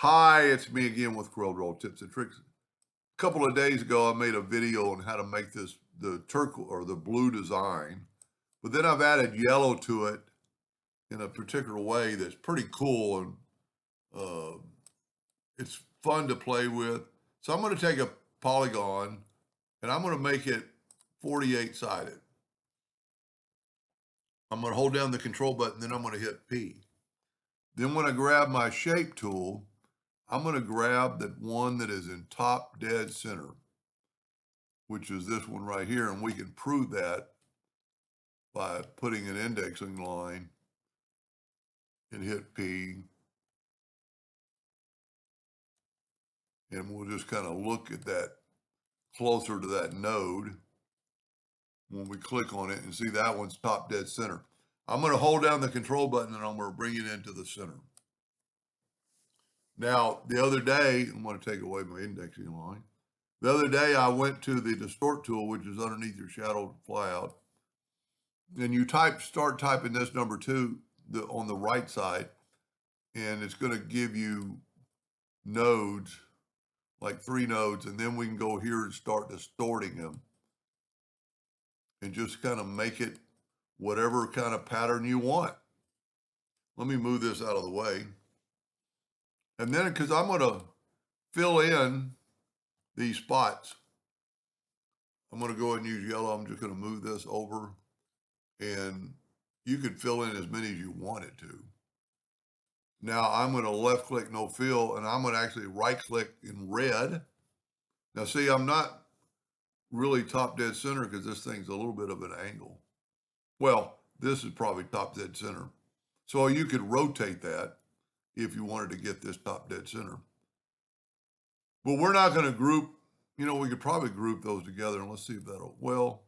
Hi, it's me again with Corel Draw tips and tricks. A couple of days ago, I made a video on how to make the turquoise or the blue design, but then I've added yellow to it in a particular way that's pretty cool and uh, it's fun to play with. So I'm going to take a polygon and I'm going to make it 48 sided. I'm going to hold down the control button, then I'm going to hit P. Then when I grab my shape tool, I'm going to grab the one that is in top dead center, which is this one right here. And we can prove that by putting an indexing line and hit P. And we'll just kind of look at that closer to that node when we click on it and see that one's top dead center. I'm going to hold down the control button and I'm going to bring it into the center. Now, the other day, I'm going to take away my indexing line. The other day, I went to the distort tool, which is underneath your shadow flyout, and you start typing this number 2 on the right side, and it's going to give you nodes, like 3 nodes, and then we can go here and start distorting them and just kind of make it whatever kind of pattern you want. Let me move this out of the way. And then, because I'm going to fill in these spots, I'm going to go ahead and use yellow. I'm just going to move this over, and you could fill in as many as you wanted to. Now I'm going to left click no fill, and I'm going to actually right click in red. Now see, I'm not really top dead center because this thing's a little bit of an angle. Well, this is probably top dead center. So you could rotate that if you wanted to get this top dead center. But we're not going to group, we could probably group those together, and let's see if that'll, well,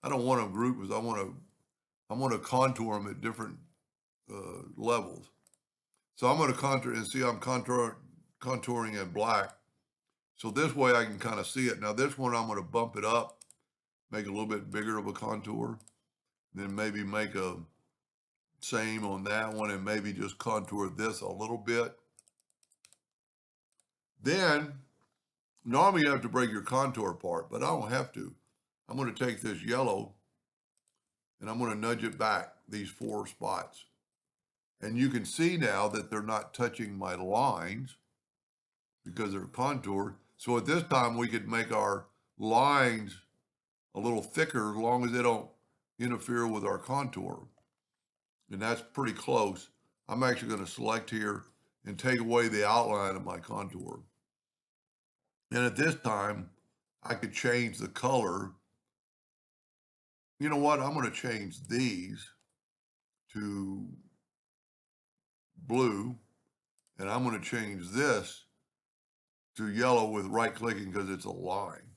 I don't want to group because I want to contour them at different levels. So I'm going to contour, and see I'm contouring in black. So this way I can kind of see it. Now this one, I'm going to bump it up, make a little bit bigger of a contour, then maybe make a same on that one, and maybe just contour this a little bit. Then normally you have to break your contour apart, but I don't have to. I'm going to take this yellow and I'm going to nudge it back, these 4 spots. And you can see now that they're not touching my lines because they're contoured. So at this time, we could make our lines a little thicker as long as they don't interfere with our contour. And that's pretty close. I'm actually going to select here and take away the outline of my contour. And at this time, I could change the color. You know what? I'm going to change these to blue, and I'm going to change this to yellow with right clicking because it's a line.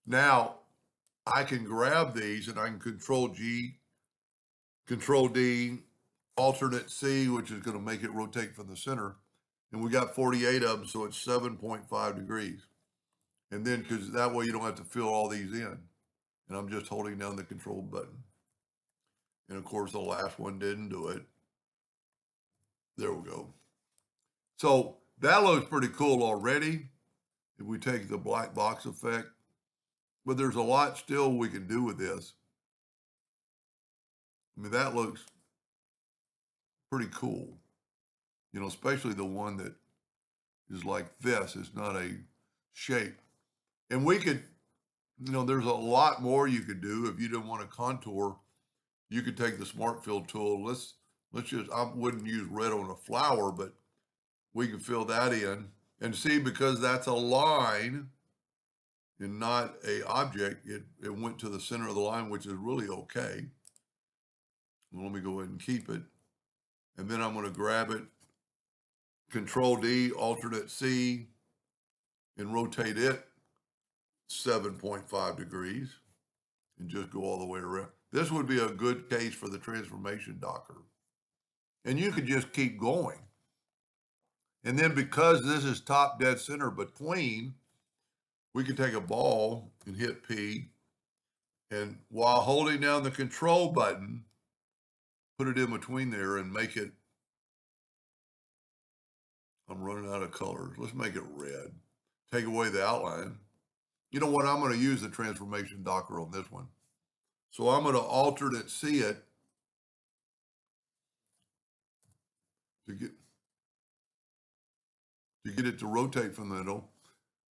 Now I can grab these and I can Control G, Control D, alternate C, which is going to make it rotate from the center. And we got 48 of them, so it's 7.5 degrees. And then, because that way you don't have to fill all these in. And I'm just holding down the control button. And of course, the last one didn't do it. There we go. So that looks pretty cool already if we take the black box effect. But there's a lot still we can do with this. I mean, that looks pretty cool, especially the one that is like this. It's not a shape. And we could, there's a lot more you could do. If you didn't want to contour, you could take the Smart Fill tool. Let's just, I wouldn't use red on a flower, but we can fill that in and see, because that's a line and not a object, it went to the center of the line, which is really okay. Well, let me go ahead and keep it. And then I'm going to grab it, Control D, alternate C, and rotate it 7.5 degrees and just go all the way around. This would be a good case for the transformation docker. And you could just keep going. And then because this is top dead center between, we could take a ball and hit P, and while holding down the control button, put it in between there and make it a I'm running out of colors. Let's make it red. Take away the outline. You know what? I'm going to use the transformation Docker on this one. So I'm going to alternate see it to get it to rotate from the middle.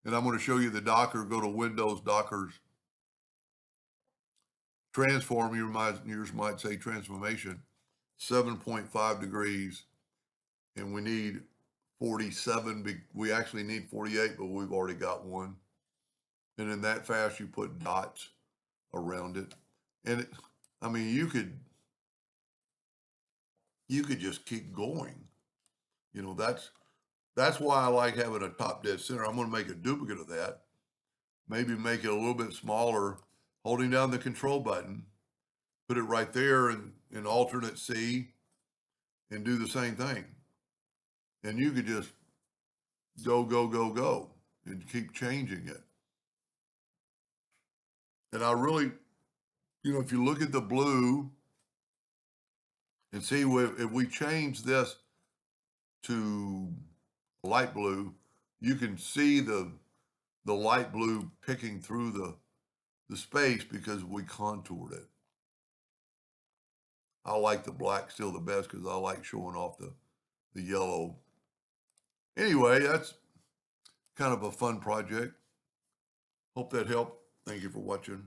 And I'm going to show you the Docker. Go to Windows Docker's transform. Yours might say transformation. 7.5 degrees. And we need 47. We actually need 48, but we've already got one. And in that fast, you put dots around it. And I mean, you could just keep going. You know, that's why I like having a top dead center. I'm going to make a duplicate of that. Maybe make it a little bit smaller, holding down the control button, put it right there in alternate C and do the same thing. And you could just go and keep changing it. And I really, you know, if you look at the blue and see if we change this to light blue, you can see the light blue picking through the space because we contoured it. I like the black still the best because I like showing off the yellow. Anyway, that's kind of a fun project. Hope that helped. Thank you for watching.